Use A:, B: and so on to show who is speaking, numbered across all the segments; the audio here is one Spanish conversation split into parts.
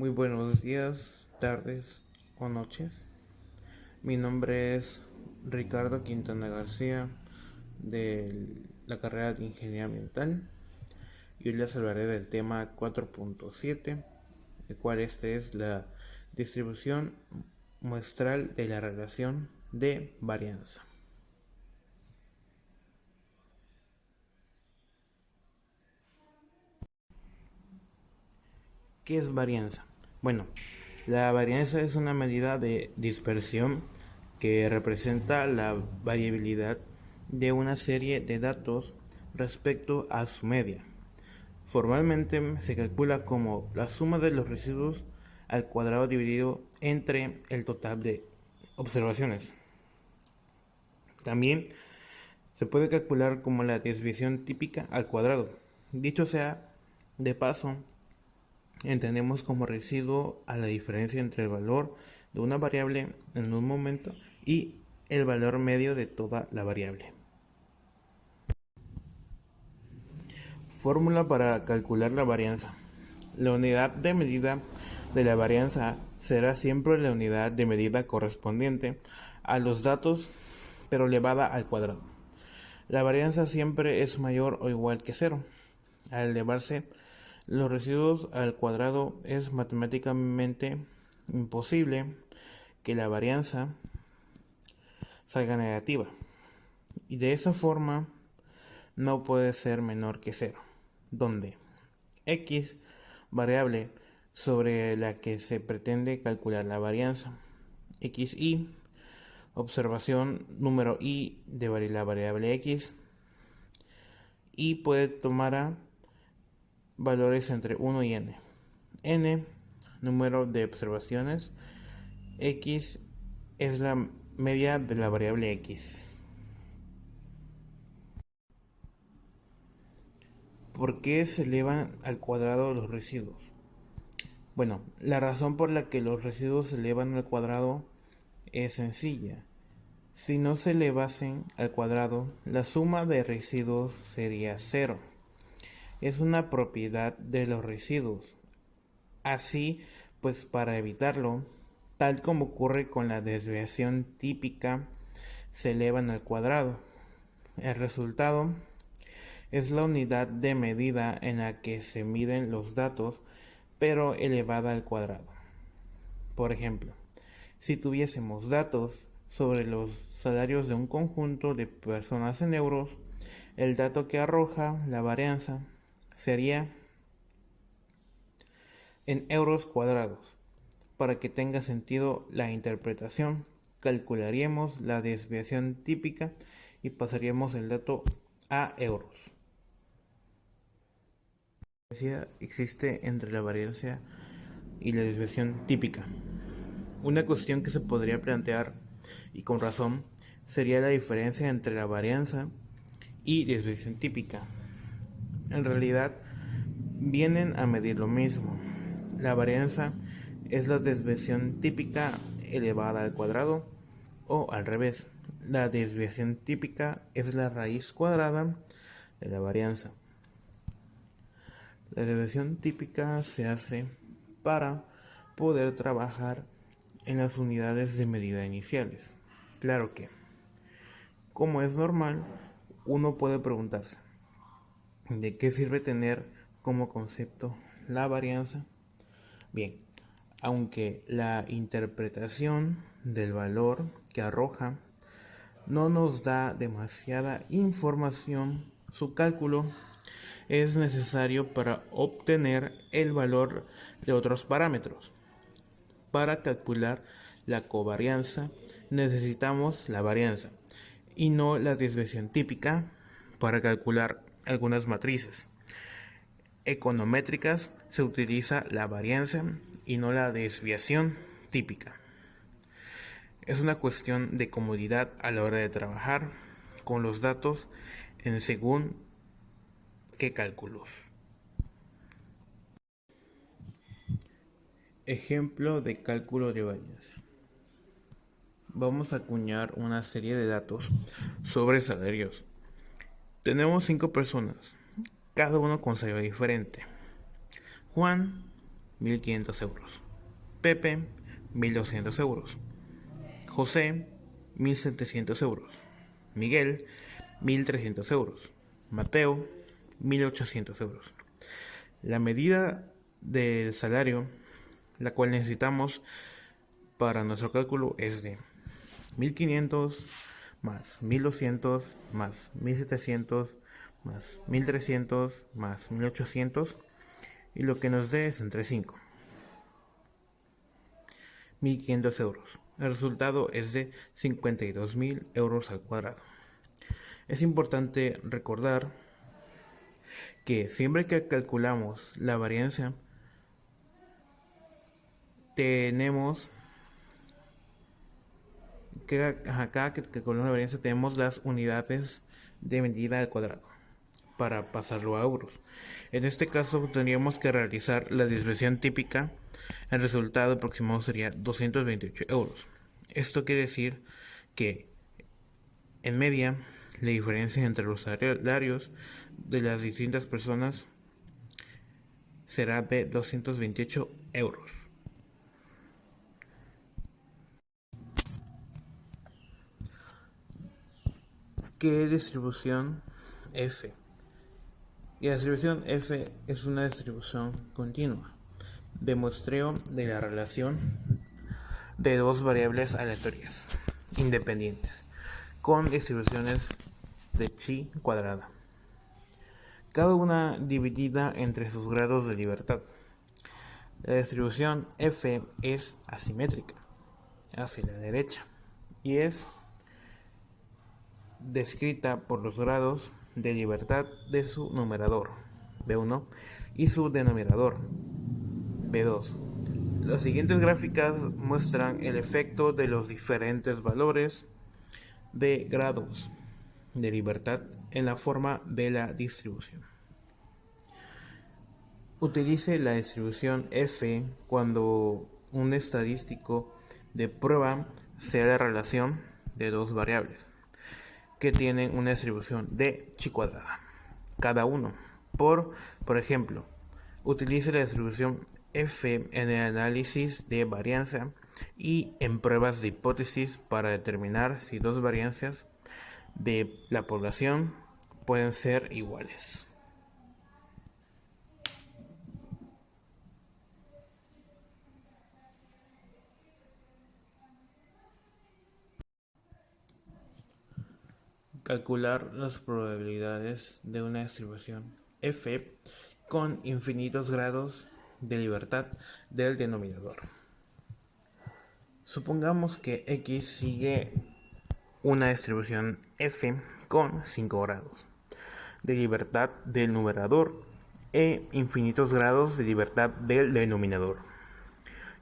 A: Muy buenos días, tardes o noches. Mi nombre es Ricardo Quintana García de la carrera de Ingeniería Ambiental y hoy les hablaré del tema 4.7, el cual es la distribución muestral de la relación de varianza. ¿Qué es varianza? Bueno, la varianza es una medida de dispersión que representa la variabilidad de una serie de datos respecto a su media. Formalmente se calcula como la suma de los residuos al cuadrado dividido entre el total de observaciones. También se puede calcular como la desviación típica al cuadrado. Dicho sea de paso, entendemos como residuo a la diferencia entre el valor de una variable en un momento y el valor medio de toda la variable. Fórmula para calcular la varianza. La unidad de medida de la varianza será siempre la unidad de medida correspondiente a los datos, pero elevada al cuadrado. La varianza siempre es mayor o igual que cero. Al elevarse los residuos al cuadrado es matemáticamente imposible que la varianza salga negativa, y de esa forma no puede ser menor que cero, donde x, variable sobre la que se pretende calcular la varianza, xi, observación número i de la variable x, y puede tomar a valores entre 1 y n, número de observaciones, x es la media de la variable x. ¿Por qué se elevan al cuadrado los residuos? Bueno, la razón por la que los residuos se elevan al cuadrado es sencilla. Si no se elevasen al cuadrado, la suma de residuos sería cero. Es una propiedad de los residuos. Así, pues para evitarlo, tal como ocurre con la desviación típica, se elevan al cuadrado. El resultado es la unidad de medida en la que se miden los datos, pero elevada al cuadrado. Por ejemplo, si tuviésemos datos sobre los salarios de un conjunto de personas en euros, el dato que arroja la varianza sería en euros cuadrados. Para que tenga sentido la interpretación, calcularíamos la desviación típica y pasaríamos el dato a euros. ¿Qué diferencia existe entre la varianza y la desviación típica? Una cuestión que se podría plantear, y con razón, sería la diferencia entre la varianza y desviación típica. En realidad, vienen a medir lo mismo. La varianza es la desviación típica elevada al cuadrado, o al revés, la desviación típica es la raíz cuadrada de la varianza. La desviación típica se hace para poder trabajar en las unidades de medida iniciales. Claro que, como es normal, uno puede preguntarse, ¿de qué sirve tener como concepto la varianza? Bien, aunque la interpretación del valor que arroja no nos da demasiada información, su cálculo es necesario para obtener el valor de otros parámetros. Para calcular la covarianza necesitamos la varianza y no la desviación típica para calcular algunas matrices econométricas se utiliza la varianza y no la desviación típica. Es una cuestión de comodidad a la hora de trabajar con los datos en según qué cálculos. Ejemplo de cálculo de varianza. Vamos a acuñar una serie de datos sobre salarios. Tenemos 5 personas, cada uno con salario diferente. Juan 1.500 euros. Pepe, 1.200 euros. José, 1.700 euros. Miguel, 1.300 euros. Mateo, 1.800 euros. La medida del salario, la cual necesitamos para nuestro cálculo, es de 1.500 más 1.200 más 1.700 más 1.300 más 1.800, y lo que nos dé es entre 5. 1.500 euros. El resultado es de 52.000 euros al cuadrado. Es importante recordar que siempre que calculamos la varianza, tenemos que acá que calculamos la varianza tenemos las unidades de medida al cuadrado para pasarlo a euros. En este caso tendríamos que realizar la distribución típica. El resultado aproximado sería 228 euros. Esto quiere decir que en media la diferencia entre los salarios de las distintas personas será de 228 euros. ¿Qué es distribución F? Y la distribución F es una distribución continua de muestreo de la relación de dos variables aleatorias independientes con distribuciones de chi cuadrada, cada una dividida entre sus grados de libertad. La distribución F es asimétrica hacia la derecha y es descrita por los grados de libertad de su numerador, B1, y su denominador, B2. Las siguientes gráficas muestran el efecto de los diferentes valores de grados de libertad en la forma de la distribución. Utilice la distribución F cuando un estadístico de prueba sea la relación de dos variables que tienen una distribución de chi cuadrada cada uno. Por ejemplo, utilice la distribución F en el análisis de varianza y en pruebas de hipótesis para determinar si dos varianzas de la población pueden ser iguales. Calcular las probabilidades de una distribución F con infinitos grados de libertad del denominador. Supongamos que X sigue una distribución F con 5 grados de libertad del numerador e infinitos grados de libertad del denominador,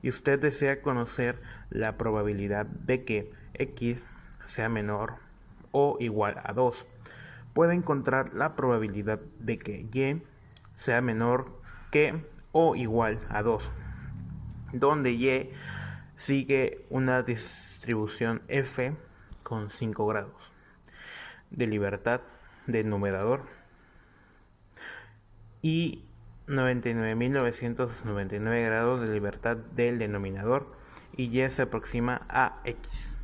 A: y usted desea conocer la probabilidad de que X sea menor o igual a 2. Puede encontrar la probabilidad de que Y sea menor que o igual a 2, donde Y sigue una distribución F con 5 grados de libertad del numerador y 99.999 grados de libertad del denominador, y Y se aproxima a X.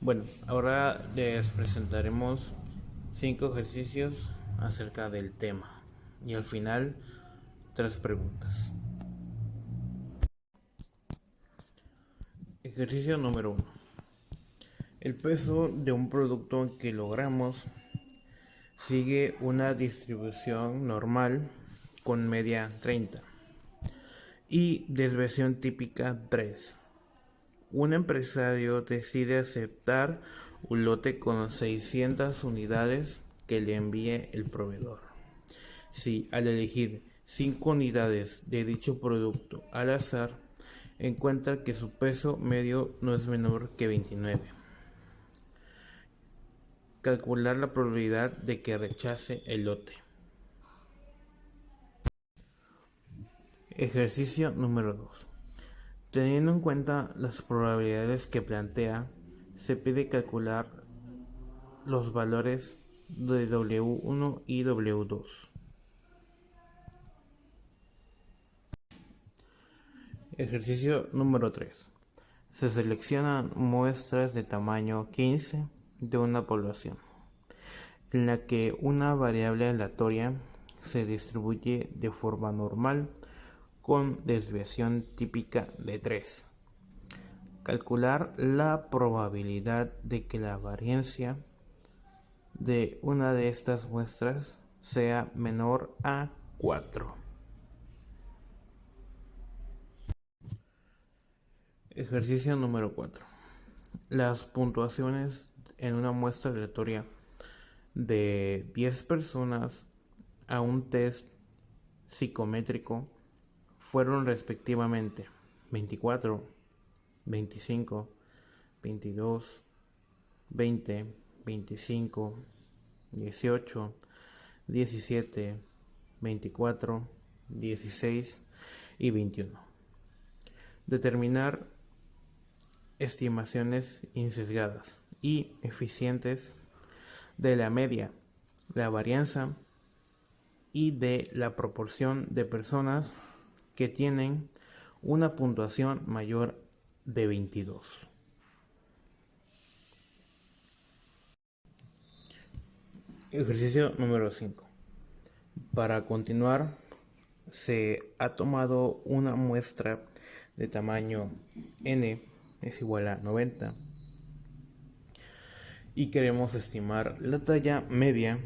A: Bueno, ahora les presentaremos 5 ejercicios acerca del tema y al final 3 preguntas. Ejercicio número 1. El peso de un producto en kilogramos sigue una distribución normal con media 30 y desviación típica 3. Un empresario decide aceptar un lote con 600 unidades que le envíe el proveedor. Si al elegir 5 unidades de dicho producto al azar, encuentra que su peso medio no es menor que 29. Calcular la probabilidad de que rechace el lote. Ejercicio número 2. Teniendo en cuenta las probabilidades que plantea, se pide calcular los valores de W1 y W2. Ejercicio número 3. Se seleccionan muestras de tamaño 15 de una población, en la que una variable aleatoria se distribuye de forma normal con desviación típica de 3. Calcular la probabilidad de que la varianza de una de estas muestras sea menor a 4. Ejercicio número 4. Las puntuaciones en una muestra aleatoria de 10 personas a un test psicométrico fueron respectivamente 24, 25, 22, 20, 25, 18, 17, 24, 16 y 21. Determinar estimaciones insesgadas y eficientes de la media, la varianza y de la proporción de personas que tienen una puntuación mayor de 22. Ejercicio número 5. Para continuar, se ha tomado una muestra de tamaño n es igual a 90 y queremos estimar la talla media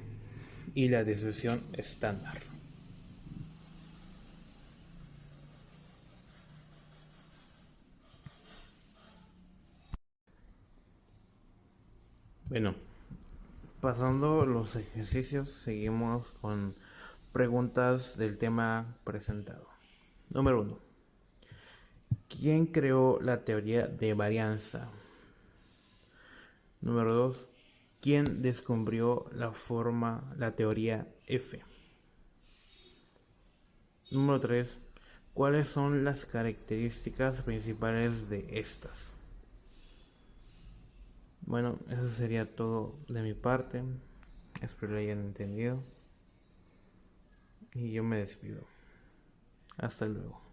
A: y la desviación estándar. Bueno, pasando los ejercicios, seguimos con preguntas del tema presentado. Número 1. ¿Quién creó la teoría de varianza? Número 2. ¿Quién descubrió la teoría F? Número 3. ¿Cuáles son las características principales de estas? Bueno, eso sería todo de mi parte. Espero lo hayan entendido. Y yo me despido. Hasta luego.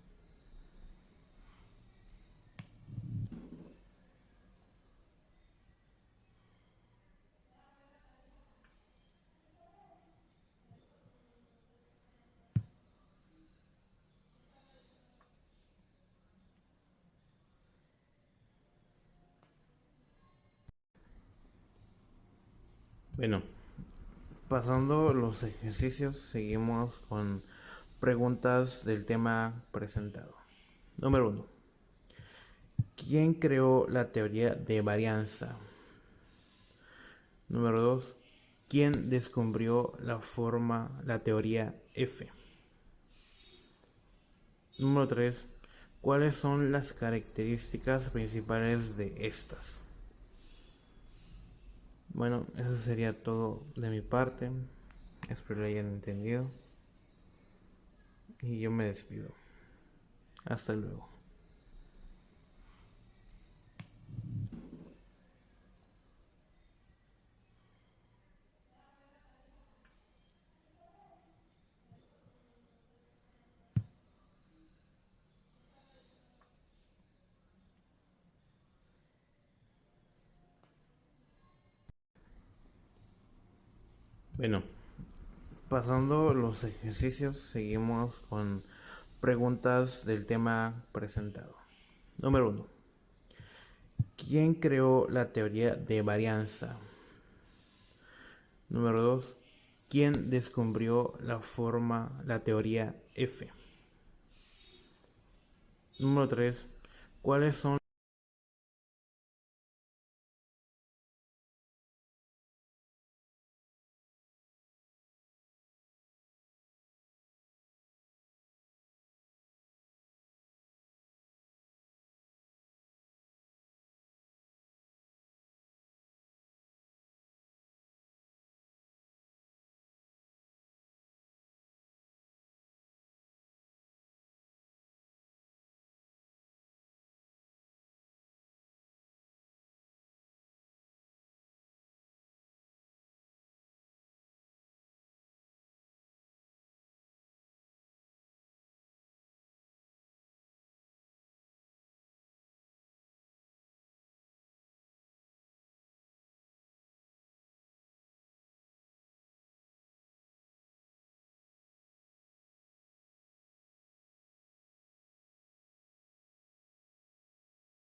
A: Bueno, pasando los ejercicios, seguimos con preguntas del tema presentado. Número 1. ¿Quién creó la teoría de varianza? Número 2. ¿Quién descubrió la teoría F? Número 3. ¿Cuáles son las características principales de estas? Bueno, eso sería todo de mi parte. Espero lo hayan entendido. Y yo me despido. Hasta luego. Bueno, pasando los ejercicios, seguimos con preguntas del tema presentado. Número 1. ¿Quién creó la teoría de varianza? Número 2. ¿Quién descubrió la teoría F? Número 3. ¿Cuáles son